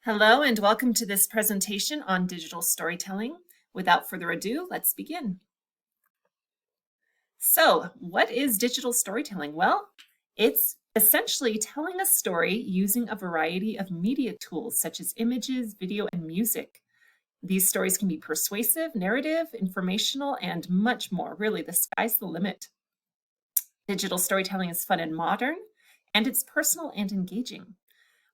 Hello and welcome to this presentation on digital storytelling. Without further ado, let's begin. So, what is digital storytelling? Well, it's essentially telling a story using a variety of media tools such as images, video, and music. These stories can be persuasive, narrative, informational, and much more. Really, the sky's the limit. Digital storytelling is fun and modern, and it's personal and engaging.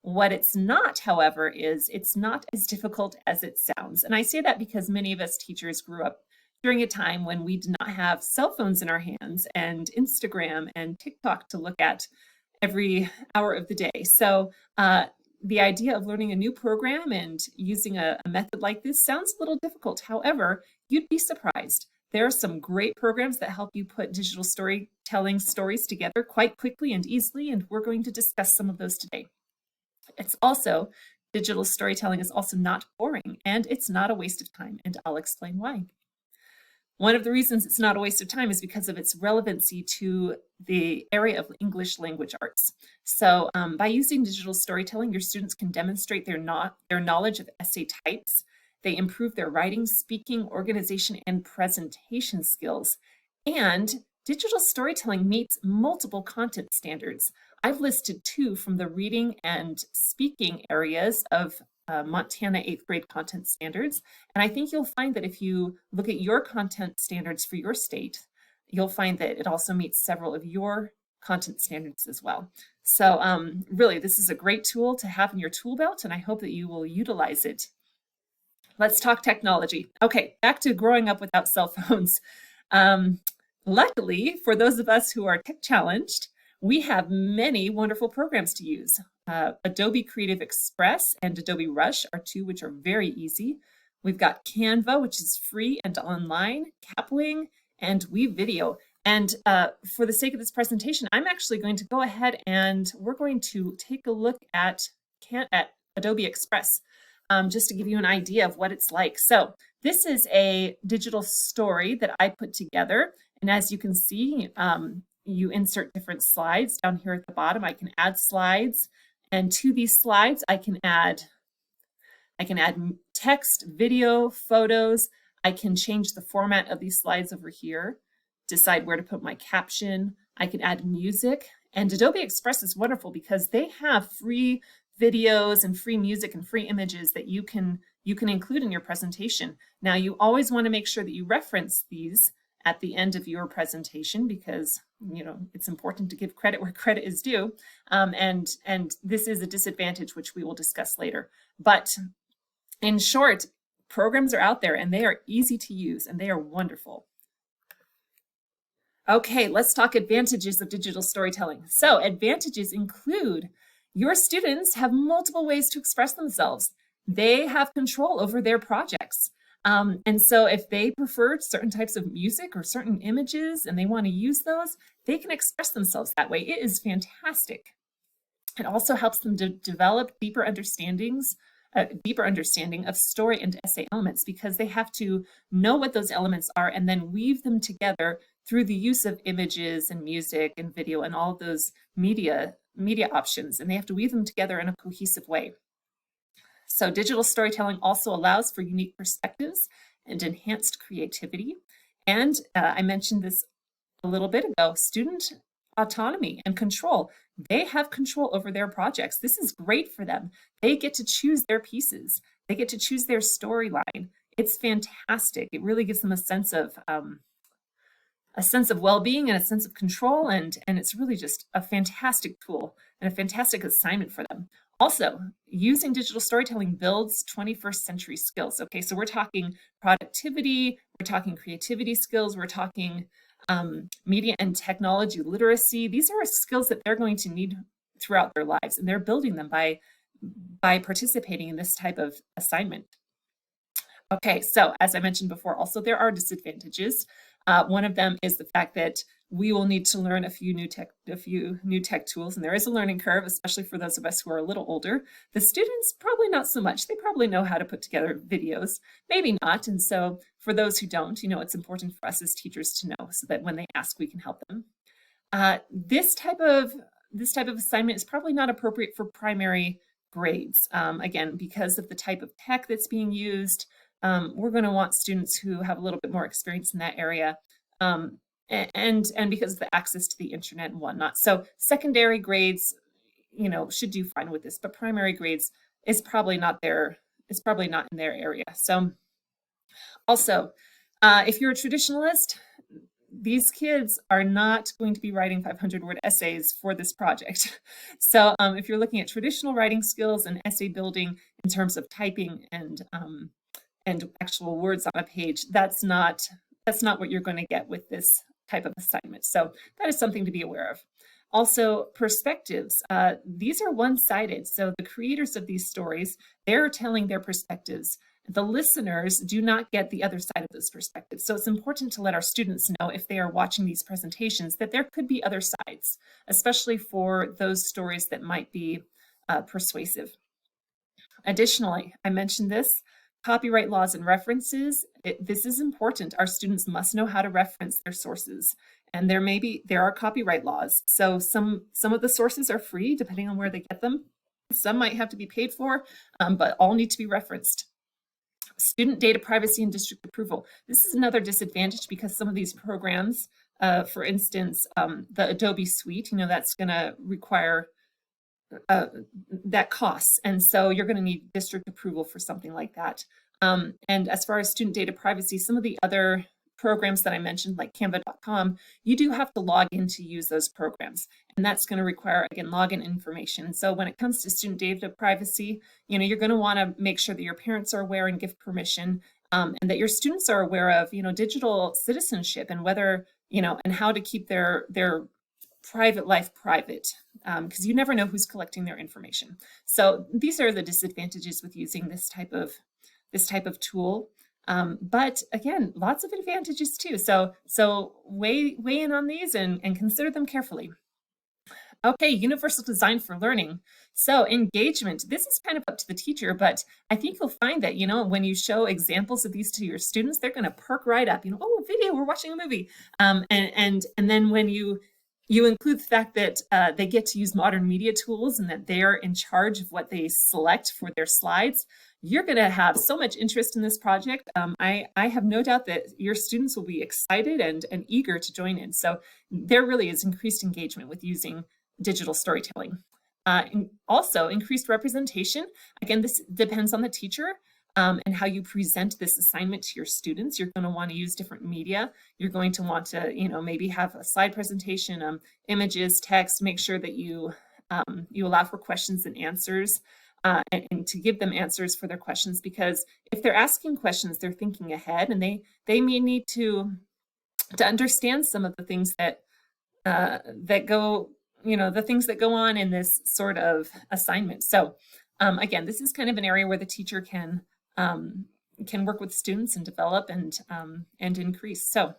What it's not, however, is it's not as difficult as it sounds. And I say that because many of us teachers grew up during a time when we did not have cell phones in our hands and Instagram and TikTok to look at every hour of the day. So the idea of learning a new program and using a method like this sounds a little difficult. However, you'd be surprised. There are some great programs that help you put digital storytelling stories together quite quickly and easily, and we're going to discuss some of those today. Digital storytelling is also not boring, and it's not a waste of time, and I'll explain why. One of the reasons it's not a waste of time is because of its relevancy to the area of English language arts. So by using digital storytelling, your students can demonstrate their knowledge of essay types. They improve their writing, speaking, organization, and presentation skills. And digital storytelling meets multiple content standards. I've listed two from the reading and speaking areas of Montana 8th grade content standards. And I think you'll find that if you look at your content standards for your state, you'll find that it also meets several of your content standards as well. So really, this is a great tool to have in your tool belt, and I hope that you will utilize it. Let's talk technology. Okay, back to growing up without cell phones. Luckily, for those of us who are tech challenged, we have many wonderful programs to use. Adobe Creative Express and Adobe Rush are two which are very easy. We've got Canva, which is free and online, Capwing, and WeVideo. And for the sake of this presentation, I'm actually going to go ahead and we're going to take a look at Adobe Express just to give you an idea of what it's like. So this is a digital story that I put together. And as you can see, you insert different slides down here at the bottom. I can add slides, and to these slides, I can add text, video, photos. I can change the format of these slides over here, decide where to put my caption. I can add music, and Adobe Express is wonderful because they have free videos and free music and free images that you can include in your presentation. Now, you always want to make sure that you reference these at the end of your presentation because it's important to give credit where credit is due, and this is a disadvantage which we will discuss later. But in short, programs are out there and they are easy to use and they are wonderful. Okay, let's talk advantages of digital storytelling. So advantages include your students have multiple ways to express themselves. They have control over their projects. And so if they prefer certain types of music or certain images and they want to use those, they can express themselves that way. It is fantastic. It also helps them to develop deeper understanding of story and essay elements because they have to know what those elements are and then weave them together through the use of images and music and video and all of those media options, and they have to weave them together in a cohesive way. So digital storytelling also allows for unique perspectives and enhanced creativity. And I mentioned this a little bit ago, student autonomy and control. They have control over their projects. This is great for them. They get to choose their pieces. They get to choose their storyline. It's fantastic. It really gives them a sense of well-being and a sense of control, and it's really just a fantastic tool and a fantastic assignment for them. Also, using digital storytelling builds 21st century skills. Okay, so we're talking productivity, we're talking creativity skills, we're talking media and technology literacy. These are skills that they're going to need throughout their lives, and they're building them by participating in this type of assignment. Okay, so as I mentioned before, also there are disadvantages. One of them is the fact that we will need to learn a few new tech tools, and there is a learning curve, especially for those of us who are a little older. The students, probably not so much. They probably know how to put together videos, maybe not. And so for those who don't, it's important for us as teachers to know so that when they ask, we can help them. This type of assignment is probably not appropriate for primary grades. Again, because of the type of tech that's being used, we're going to want students who have a little bit more experience in that area. And because of the access to the internet and whatnot. So secondary grades, should do fine with this, but primary grades is probably not in their area. So also, if you're a traditionalist, these kids are not going to be writing 500-word essays for this project. So if you're looking at traditional writing skills and essay building in terms of typing and actual words on a page, that's not what you're going to get with this type of assignment. So that is something to be aware of. Also, perspectives. These are one-sided. So the creators of these stories, they're telling their perspectives. The listeners do not get the other side of those perspectives. So it's important to let our students know, if they are watching these presentations, that there could be other sides, especially for those stories that might be persuasive. Additionally, I mentioned this, copyright laws and references. This is important. Our students must know how to reference their sources. And there are copyright laws. So some of the sources are free, depending on where they get them. Some might have to be paid for, but all need to be referenced. Student data privacy and district approval. This is another disadvantage because some of these programs, for instance, the Adobe Suite, that's going to require that costs. And so you're going to need district approval for something like that. And as far as student data privacy, some of the other programs that I mentioned, like canva.com, you do have to log in to use those programs. And that's going to require, again, login information. So when it comes to student data privacy, you're going to want to make sure that your parents are aware and give permission, and that your students are aware of, digital citizenship and whether, and how to keep their private life private, because you never know who's collecting their information. So these are the disadvantages with using this type of tool. But again, lots of advantages too. So weigh in on these and consider them carefully. Okay, universal design for learning. So engagement, this is kind of up to the teacher, but I think you'll find that, when you show examples of these to your students, they're going to perk right up, oh, video, we're watching a movie. And then when you include the fact that they get to use modern media tools and that they're in charge of what they select for their slides, you're going to have so much interest in this project. I have no doubt that your students will be excited and eager to join in. So there really is increased engagement with using digital storytelling. And also increased representation. Again, this depends on the teacher. And how you present this assignment to your students. You're going to want to use different media. You're going to want to, maybe have a slide presentation, images, text. Make sure that you allow for questions and answers, and to give them answers for their questions. Because if they're asking questions, they're thinking ahead, and they may need to understand some of the things that go, the things that go on in this sort of assignment. So again, this is kind of an area where the teacher can work with students and develop and increase. So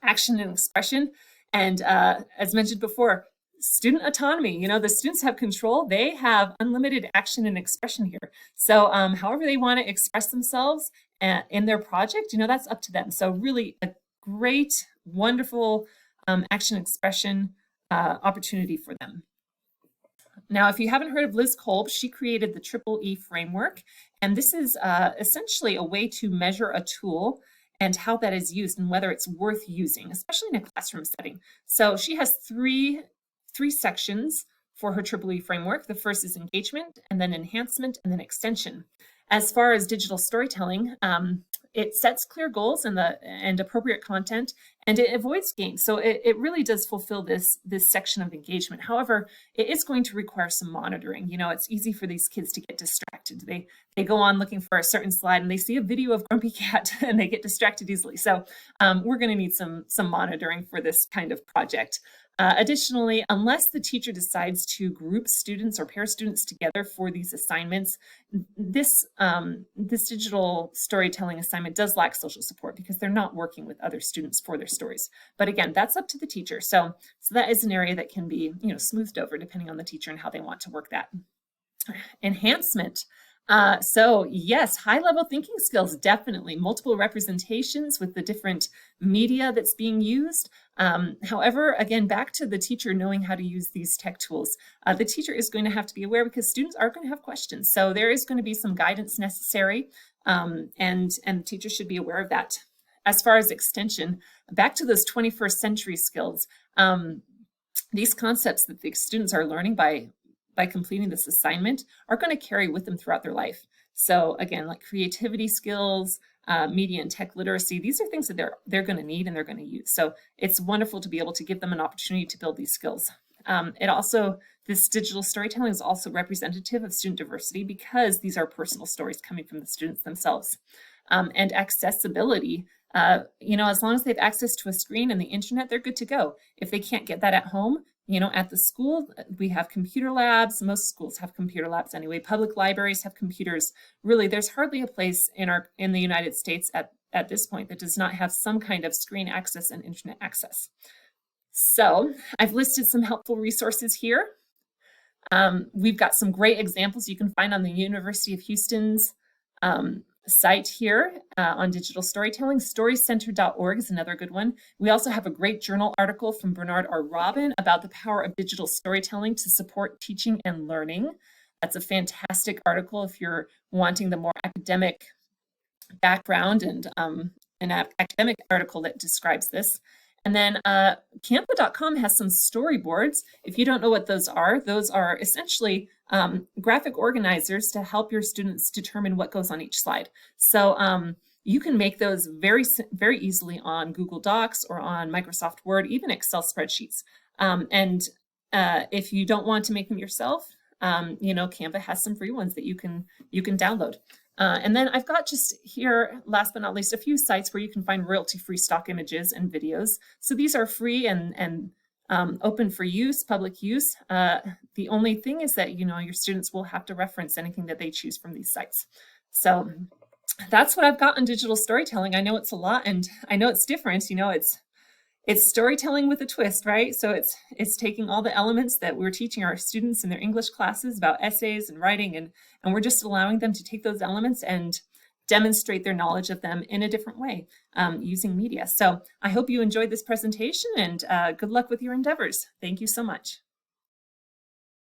action and expression. And as mentioned before, student autonomy. The students have control. They have unlimited action and expression here. So however they want to express themselves in their project, that's up to them. So really a great, wonderful action expression opportunity for them. Now, if you haven't heard of Liz Kolb, she created the Triple E framework, and this is essentially a way to measure a tool and how that is used and whether it's worth using, especially in a classroom setting. So she has three sections for her Triple E framework. The first is engagement, and then enhancement, and then extension. As far as digital storytelling, it sets clear goals and appropriate content, and it avoids games. So it really does fulfill this section of engagement. However, it is going to require some monitoring. It's easy for these kids to get distracted. They go on looking for a certain slide and they see a video of Grumpy Cat and they get distracted easily. So we're going to need some monitoring for this kind of project. Additionally, unless the teacher decides to group students or pair students together for these assignments, this digital storytelling assignment does lack social support because they're not working with other students for their stories. But again, that's up to the teacher. So that is an area that can be, smoothed over depending on the teacher and how they want to work that. Enhancement. So yes, high-level thinking skills, definitely. Multiple representations with the different media that's being used. However, again, back to the teacher knowing how to use these tech tools, the teacher is going to have to be aware because students are going to have questions. So there is going to be some guidance necessary, and the teacher should be aware of that. As far as extension, back to those 21st century skills, these concepts that the students are learning by completing this assignment are going to carry with them throughout their life. So again, like creativity skills, media and tech literacy, these are things that they're going to need and they're going to use. So it's wonderful to be able to give them an opportunity to build these skills. This digital storytelling is also representative of student diversity because these are personal stories coming from the students themselves. And accessibility, as long as they have access to a screen and the internet, they're good to go. If they can't get that at home, at the school, we have computer labs. Most schools have computer labs anyway. Public libraries have computers. Really, there's hardly a place in the United States at this point that does not have some kind of screen access and internet access. So I've listed some helpful resources here. We've got some great examples you can find on the University of Houston's site here on digital storytelling. Storycenter.org is another good one. We also have a great journal article from Bernard R. Robin about the power of digital storytelling to support teaching and learning. That's a fantastic article if you're wanting the more academic background and an academic article that describes this. And then Canva.com has some storyboards. If you don't know what those are essentially graphic organizers to help your students determine what goes on each slide. So you can make those very, very easily on Google Docs or on Microsoft Word, even Excel spreadsheets. If you don't want to make them yourself, Canva has some free ones that you can download. And then I've got just here, last but not least, a few sites where you can find royalty-free stock images and videos. So these are free and open for use, public use. The only thing is that, your students will have to reference anything that they choose from these sites. So that's what I've got on digital storytelling. I know it's a lot and I know it's different. It's storytelling with a twist, right? So it's taking all the elements that we're teaching our students in their English classes about essays and writing, and we're just allowing them to take those elements and demonstrate their knowledge of them in a different way using media. So I hope you enjoyed this presentation and good luck with your endeavors. Thank you so much.